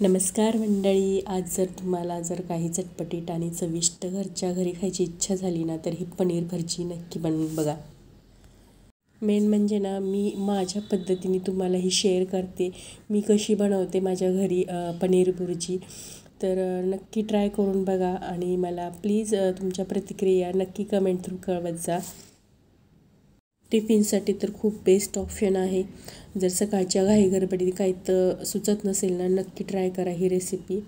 नमस्कार मंडळी. आज जर तुम्हाला काही चटपटीत आणि चविष्ट घरच्या घरी खायची इच्छा झाली ना, तर ही पनीर भुर्जी नक्की बनवून बघा. मेन म्हणजे ना, मी माझ्या पद्धतीने तुम्हाला ही शेअर करते. मी कशी बनवते माझ्या घरी पनीर भुर्जी. तर नक्की ट्राय करून बघा आणि मला प्लीज तुमच्या प्रतिक्रिया नक्की कमेंट थ्रू कळवत जा. टिफिनसाठी तर खूप बेस्ट ऑप्शन आहे. जर सकाळच्या घाई गडबडीत काही तर सुचत नसेल ना, नक्की ट्राय करा ही रेसिपी.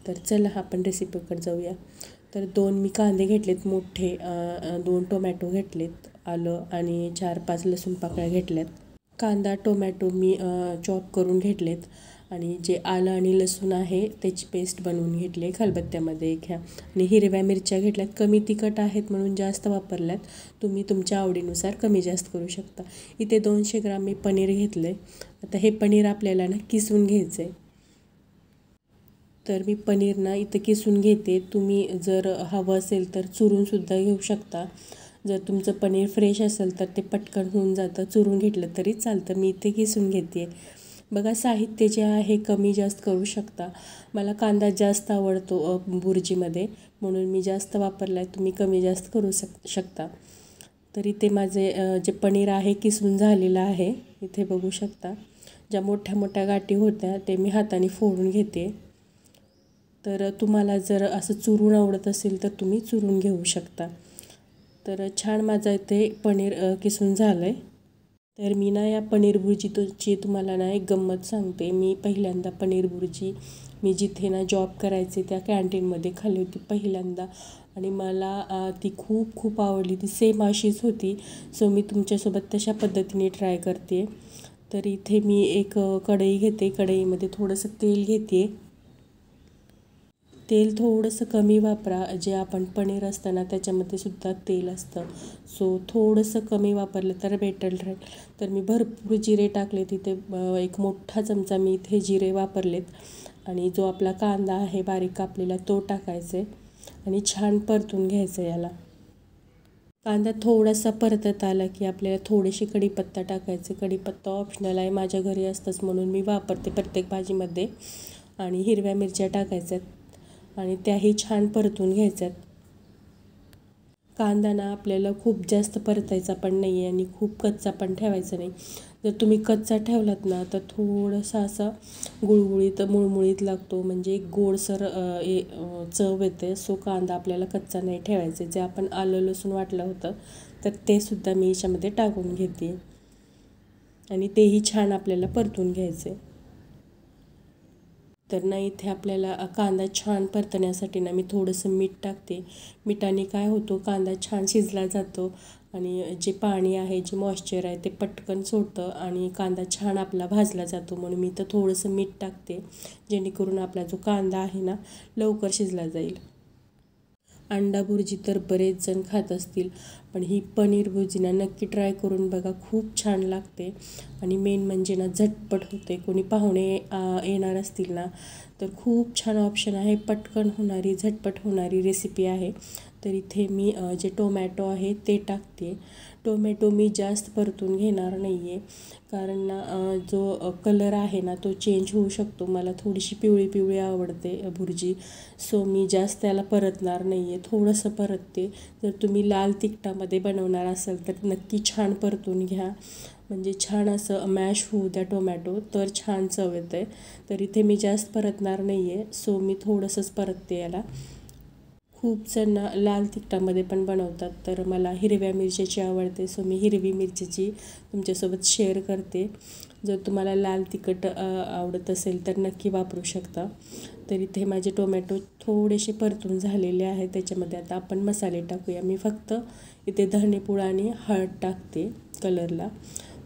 तर चला आपण रेसिपीकडे जाऊया. तर 2 मी कांदे घेतलेत मोठे, 2 टोमॅटो घेतलेत, आलं आणि 4-5 लसूण पाकळ्या घेतल्यात. कांदा टोमॅटो मी चॉप करून घेतलेत आणि जे आलं आणि लसूण आहे त्याची पेस्ट बनवून घेतली खलबत्त्यामध्ये घ्या. आणि हिरव्या मिरच्या घेतल्यात, कमी तिखट आहेत म्हणून जास्त वापरल्यात. तुम्ही तुमच्या आवडीनुसार कमी जास्त करू शकता. इथे 200 ग्राम मी पनीर घेतलं आहे. आता हे पनीर आपल्याला ना किसून घ्यायचं आहे. तर मी पनीर ना इथं किसून घेते. तुम्ही जर हवं असेल तर चुरूनसुद्धा घेऊ शकता. जर तुमचं पनीर फ्रेश असेल तर ते पटकन होऊन जातं, चुरून घेतलं तरी चालतं. मी इथे किसून घेते. बघा, साहित्य जे आहे कमी जास्त करू शकता. मला कांदा जास्त आवडतो भुर्जीमध्ये, म्हणून मी जास्त वापरला आहे. तुम्ही कमी जास्त करू शकता. तर इथे माझे जे पनीर आहे किसून झालेलं आहे. इथे बघू शकता, ज्या मोठ्या मोठ्या गाठी होत्या ते मी हाताने फोडून घेते. तर तुम्हाला जर असं चुरून आवडत असेल तर तुम्ही चुरून घेऊ शकता. तर छान माझं इथे पनीर किसून झालं आहे. तर मी ना या पनीर भुर्जीची तुम्हाला ना एक गंमत सांगते. मी पहिल्यांदा पनीर भुर्जी मी जिथे ना जॉब करायचे त्या कॅन्टीनमध्ये खाल्ली होती पहिल्यांदा आणि मला ती खूप खूप आवडली. ती सेम अशीच होती. सो मी तुमच्यासोबत तशा पद्धतीने ट्राय करते. तर इथे मी एक कढई घेते. कढईमध्ये थोडंसं तेल घेते. तेल थोडंसं कमी वापरा. जे आपण पनीर असतं ना त्याच्यामध्ये सुद्धा तेल असतं. सो थोडंसं कमी वापरलं तर बेटर राहील. तर मी भरपूर जिरे टाकले तिथे. एक मोठा चमचा मी इथे जिरे वापरलेत आणि जो आपला कांदा आहे बारीक कापलेला तो टाकायचा आहे आणि छान परतून घ्यायचं याला. कांदा थोडासा परतत आला की आपल्याला थोडीशी कढीपत्ता टाकायचे. कढीपत्ता ऑप्शनल आहे, माझ्या घरी असतंच म्हणून मी वापरते प्रत्येक भाजीमध्ये. आणि हिरव्या मिरच्या टाकायच्यात आणि त्याही छान परतून घ्यायच्यात. कांदा ना आपल्याला खूप जास्त परतायचा पण नाही आहे आणि खूप कच्चा पण ठेवायचा नाही. जर तुम्ही कच्चा ठेवलात ना तर थोडासा असा गुळगुळीत मुळमुळीत लागतो, म्हणजे एक गोडसर चव येते. सो कांदा आपल्याला कच्चा नाही ठेवायचा. जे आपण आलं लसूण वाटलं होतं तर ते सुद्धा मी याच्यामध्ये टाकून घेते आणि तेही छान आपल्याला परतून घ्यायचे. तर ना इथे आपल्याला कांदा छान परतण्यासाठी ना मी थोडंसं मीठ टाकते. मिठाने काय होतं, कांदा छान शिजला जातो आणि जे पाणी आहे, जे मॉइश्चर आहे ते पटकन सोडतं आणि कांदा छान आपला भाजला जातो. म्हणून मी तर थोडंसं मीठ टाकते, जेणेकरून आपला जो कांदा आहे ना लवकर शिजला जाईल. अंडा भुर्जी तर बरेच जण खात असतील, पण ही पनीर भुर्जी ना नक्की ट्राय करून बघा. खूप छान लागते आणि मेन म्हणजे ना झटपट होते. कोणी पाहुणे येणार असतील ना तर खूप छान ऑप्शन आहे. पटकन होणारी, झटपट होणारी रेसिपी आहे. तर इथे मी जे टोमॅटो आहे ते टाकते. टोमॅटो मी जास्त परतून घेणार नाही आहे, कारण ना जो कलर आहे ना तो चेंज होऊ शकतो. मला थोडीशी पिवळी पिवळी आवडते भुर्जी. सो मी जास्त त्याला परतणार नाही आहे, थोडंसं परतते. जर तुम्ही लाल तिखटामध्ये बनवणार असाल तर नक्की छान परतून घ्या, म्हणजे छान असं मॅश होऊ द्या टोमॅटो, तर छान चव येते. तर इथे मी जास्त परतणार नाही आहे, सो मी थोडंसंच परतते याला. खूप जण लाल तिखटामध्ये पण बनवतात, तर मला हिरव्या मिरच्याची आवडते. सो मी हिरवी मिरच्याची तुमच्यासोबत शेअर करते. जर तुम्हाला लाल तिखट आवडत असेल तर नक्की वापरू शकता. तर इथे माझे टोमॅटो थोडेसे परतून झालेले आहेत. त्याच्यामध्ये आता आपण मसाले टाकूया. मी फक्त इथे धनेपूड आणि हळद टाकते कलरला.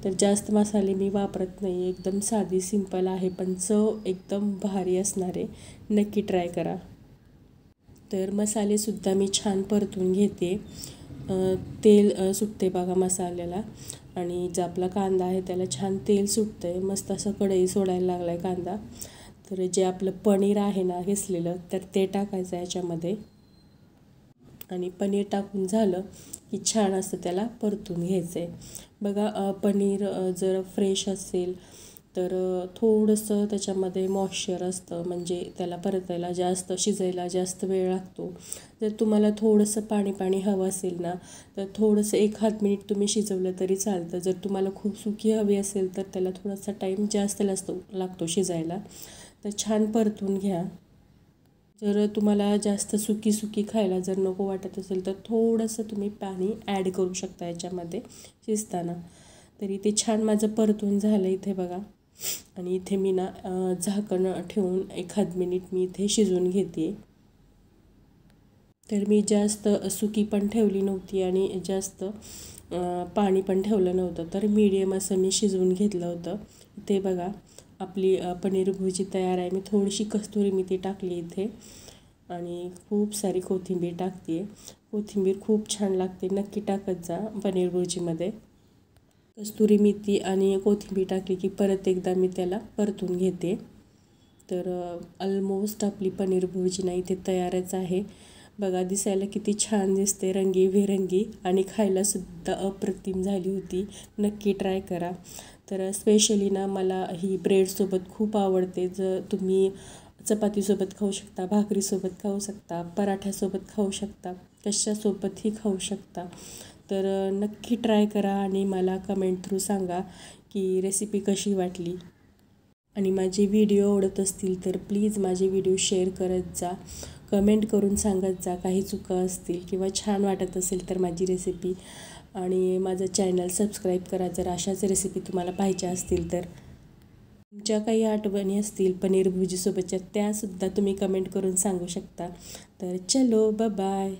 तर जास्त मसाले मी वापरत नाही. एकदम साधी सिंपल आहे, पण चव एकदम भारी असणार आहे. नक्की ट्राय करा. तर मसालेसुद्धा मी छान परतून घेते. तेल सुटते बघा मसाल्याला आणि जो आपला कांदा आहे त्याला छान तेल सुटतं आहे. मस्त असं कढई सोडायला लागला आहे कांदा. तर जे आपलं पनीर आहे ना घेतलेलं तर ते टाकायचं याच्यामध्ये आणि पनीर टाकून झालं की छान असं त्याला परतून घ्यायचं आहे. बघा, पनीर जर फ्रेश असेल तर थोडंसं त्याच्यामध्ये मॉइश्चर असतं, म्हणजे त्याला परतायला जास्त शिजायला जास्त वेळ लागतो. जर तुम्हाला थोडंसं पाणी पाणी हवं असेल ना, तर थोडंसं 1 मिनिट तुम्ही शिजवलं तरी चालतं. जर तुम्हाला खूप सुकी हवी असेल तर त्याला थोडासा टाईम जास्त लागतो शिजायला. तर छान परतून घ्या. जर तुम्हाला जास्त सुकी सुकी खायला जर नको वाटत असेल तर थोडंसं तुम्ही पाणी ॲड करू शकता याच्यामध्ये शिजताना. तरी ते छान माझं परतून झालं इथे बघा. आणि इथे मी ना झाकण ठेवून 1 मिनिट मी इथे शिजवून घेते. तर मी जास्त सुकी पण ठेवली नव्हती आणि जास्त पाणी पण ठेवलं नव्हतं. तर मीडियम असं मी शिजवून घेतलं होतं. इथे बघा आपली पनीर भुर्जी तयार आहे. मी थोडीशी कस्तुरी मेथी टाकली इथे आणि खूप सारी कोथिंबीर टाकते आहे. कोथिंबीर खूप छान लागते, नक्की टाकत जा पनीर भुर्जीमध्ये. कस्तुरी मेथी आणि कोथिंबीर टाकली की परत एकदा मी त्याला परतून घेते. तर ऑलमोस्ट आपली पनीर भुर्जी ना इथे तयारच आहे. बघा दिसायला किती छान दिसते, रंगीबेरंगी, आणि खायलासुद्धा अप्रतिम झाली होती. नक्की ट्राय करा. तर स्पेशली ना मला ही ब्रेडसोबत खूप आवडते. जर तुम्ही चपातीसोबत खाऊ शकता, भाकरीसोबत खाऊ शकता, पराठ्यासोबत खाऊ शकता, कशासोबतही खाऊ शकता. तर नक्की ट्राय करा आणि मला कमेंट थ्रू सांगा की रेसिपी कशी वाटली. आणि माझे व्हिडिओ आवडत असतील तर प्लीज माझे व्हिडिओ शेअर करत जा, कमेंट करून सांगत जा काही चुका असतील किंवा छान वाटत असेल तर माझी रेसिपी. आणि माझं चॅनल सबस्क्राईब करा जर अशाच रेसिपी तुम्हाला पाहिजे असतील तर. तुमच्या काही आठवणी असतील पनीर भुर्जीसोबतच्या त्यासुद्धा तुम्ही कमेंट करून सांगू शकता. तर चलो बाय.